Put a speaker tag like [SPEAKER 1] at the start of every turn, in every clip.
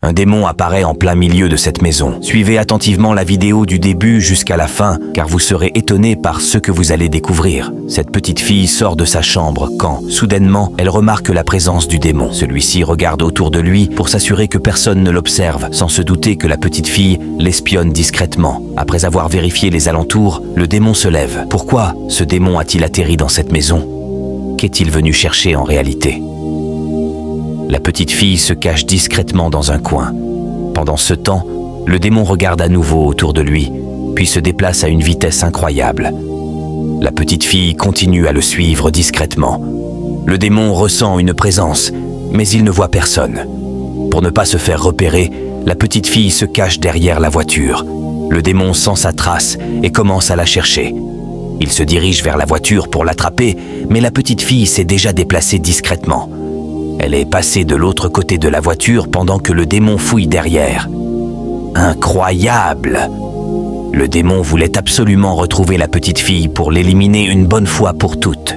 [SPEAKER 1] Un démon apparaît en plein milieu de cette maison. Suivez attentivement la vidéo du début jusqu'à la fin, car vous serez étonné par ce que vous allez découvrir. Cette petite fille sort de sa chambre quand, soudainement, elle remarque la présence du démon. Celui-ci regarde autour de lui pour s'assurer que personne ne l'observe, sans se douter que la petite fille l'espionne discrètement. Après avoir vérifié les alentours, le démon se lève. Pourquoi ce démon a-t-il atterri dans cette maison? Qu'est-il venu chercher en réalité? La petite fille se cache discrètement dans un coin. Pendant ce temps, le démon regarde à nouveau autour de lui, puis se déplace à une vitesse incroyable. La petite fille continue à le suivre discrètement. Le démon ressent une présence, mais il ne voit personne. Pour ne pas se faire repérer, la petite fille se cache derrière la voiture. Le démon sent sa trace et commence à la chercher. Il se dirige vers la voiture pour l'attraper, mais la petite fille s'est déjà déplacée discrètement. Elle est passée de l'autre côté de la voiture pendant que le démon fouille derrière. Incroyable! Le démon voulait absolument retrouver la petite fille pour l'éliminer une bonne fois pour toutes.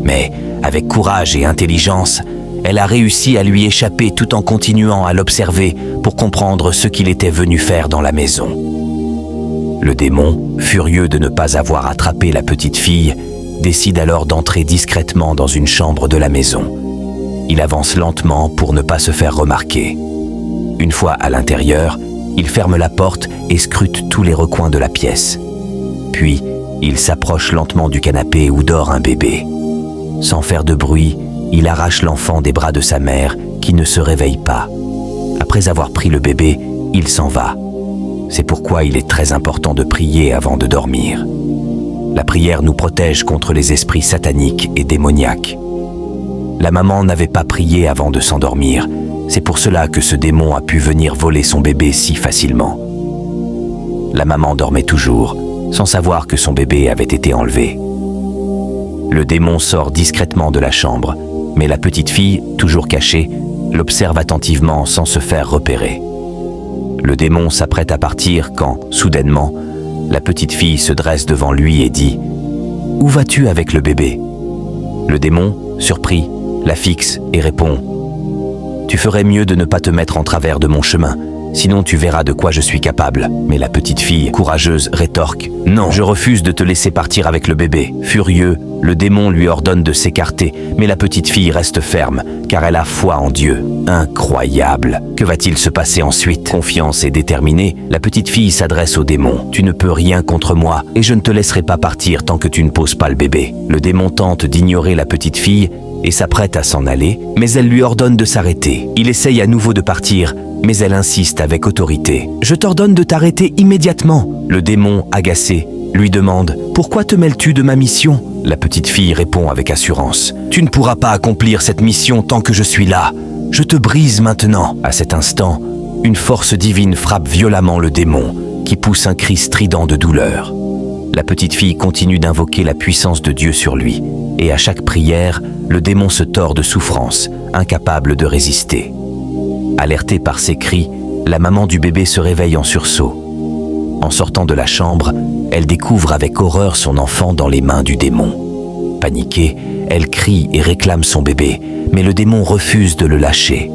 [SPEAKER 1] Mais, avec courage et intelligence, elle a réussi à lui échapper tout en continuant à l'observer pour comprendre ce qu'il était venu faire dans la maison. Le démon, furieux de ne pas avoir attrapé la petite fille, décide alors d'entrer discrètement dans une chambre de la maison. Il avance lentement pour ne pas se faire remarquer. Une fois à l'intérieur, il ferme la porte et scrute tous les recoins de la pièce. Puis, il s'approche lentement du canapé où dort un bébé. Sans faire de bruit, il arrache l'enfant des bras de sa mère qui ne se réveille pas. Après avoir pris le bébé, il s'en va. C'est pourquoi il est très important de prier avant de dormir. La prière nous protège contre les esprits sataniques et démoniaques. La maman n'avait pas prié avant de s'endormir. C'est pour cela que ce démon a pu venir voler son bébé si facilement. La maman dormait toujours, sans savoir que son bébé avait été enlevé. Le démon sort discrètement de la chambre, mais la petite fille, toujours cachée, l'observe attentivement sans se faire repérer. Le démon s'apprête à partir quand, soudainement, la petite fille se dresse devant lui et dit « Où vas-tu avec le bébé ?» Le démon, surpris, la fixe et répond « Tu ferais mieux de ne pas te mettre en travers de mon chemin, sinon tu verras de quoi je suis capable. » Mais la petite fille, courageuse, rétorque « Non, je refuse de te laisser partir avec le bébé. » Furieux, le démon lui ordonne de s'écarter, mais la petite fille reste ferme, car elle a foi en Dieu. Incroyable! Que va-t-il se passer ensuite? Confiance et déterminée, la petite fille s'adresse au démon. « Tu ne peux rien contre moi, et je ne te laisserai pas partir tant que tu ne poses pas le bébé. » Le démon tente d'ignorer la petite fille, et s'apprête à s'en aller, mais elle lui ordonne de s'arrêter. Il essaye à nouveau de partir, mais elle insiste avec autorité. « Je t'ordonne de t'arrêter immédiatement !» Le démon, agacé, lui demande « Pourquoi te mêles-tu de ma mission ?» La petite fille répond avec assurance « Tu ne pourras pas accomplir cette mission tant que je suis là. Je te brise maintenant !» À cet instant, une force divine frappe violemment le démon, qui pousse un cri strident de douleur. La petite fille continue d'invoquer la puissance de Dieu sur lui, et à chaque prière, le démon se tord de souffrance, incapable de résister. Alertée par ces cris, la maman du bébé se réveille en sursaut. En sortant de la chambre, elle découvre avec horreur son enfant dans les mains du démon. Paniquée, elle crie et réclame son bébé, mais le démon refuse de le lâcher.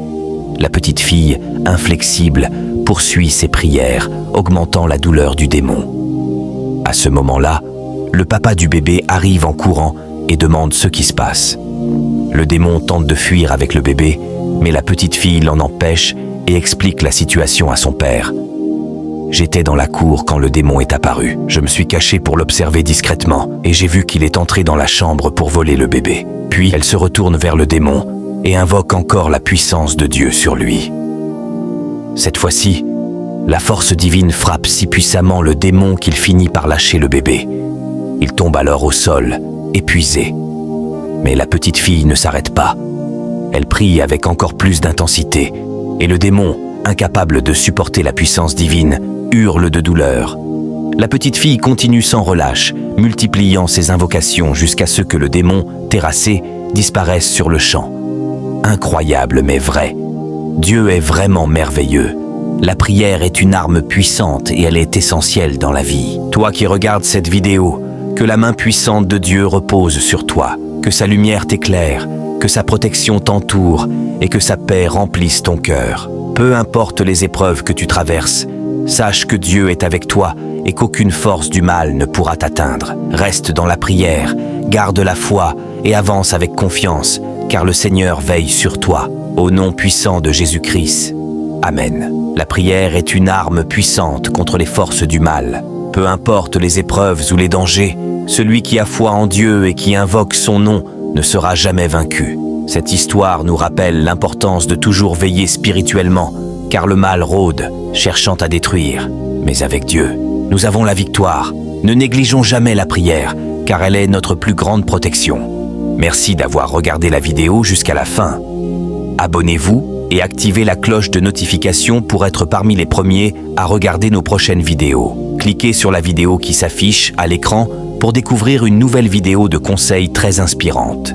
[SPEAKER 1] La petite fille, inflexible, poursuit ses prières, augmentant la douleur du démon. À ce moment-là, le papa du bébé arrive en courant et demande ce qui se passe. Le démon tente de fuir avec le bébé, mais la petite fille l'en empêche et explique la situation à son père. « J'étais dans la cour quand le démon est apparu. Je me suis cachée pour l'observer discrètement et j'ai vu qu'il est entré dans la chambre pour voler le bébé. » Puis elle se retourne vers le démon et invoque encore la puissance de Dieu sur lui. Cette fois-ci, la force divine frappe si puissamment le démon qu'il finit par lâcher le bébé. Il tombe alors au sol, épuisé. Mais la petite fille ne s'arrête pas. Elle prie avec encore plus d'intensité, et le démon, incapable de supporter la puissance divine, hurle de douleur. La petite fille continue sans relâche, multipliant ses invocations jusqu'à ce que le démon, terrassé, disparaisse sur le champ. Incroyable mais vrai. Dieu est vraiment merveilleux. La prière est une arme puissante et elle est essentielle dans la vie. Toi qui regardes cette vidéo, que la main puissante de Dieu repose sur toi, que sa lumière t'éclaire, que sa protection t'entoure et que sa paix remplisse ton cœur. Peu importe les épreuves que tu traverses, sache que Dieu est avec toi et qu'aucune force du mal ne pourra t'atteindre. Reste dans la prière, garde la foi et avance avec confiance, car le Seigneur veille sur toi. Au nom puissant de Jésus-Christ. Amen. La prière est une arme puissante contre les forces du mal. Peu importe les épreuves ou les dangers, celui qui a foi en Dieu et qui invoque son nom ne sera jamais vaincu. Cette histoire nous rappelle l'importance de toujours veiller spirituellement, car le mal rôde, cherchant à détruire. Mais avec Dieu, nous avons la victoire. Ne négligeons jamais la prière, car elle est notre plus grande protection. Merci d'avoir regardé la vidéo jusqu'à la fin. Abonnez-vous et activez la cloche de notification pour être parmi les premiers à regarder nos prochaines vidéos. Cliquez sur la vidéo qui s'affiche à l'écran pour découvrir une nouvelle vidéo de conseils très inspirante.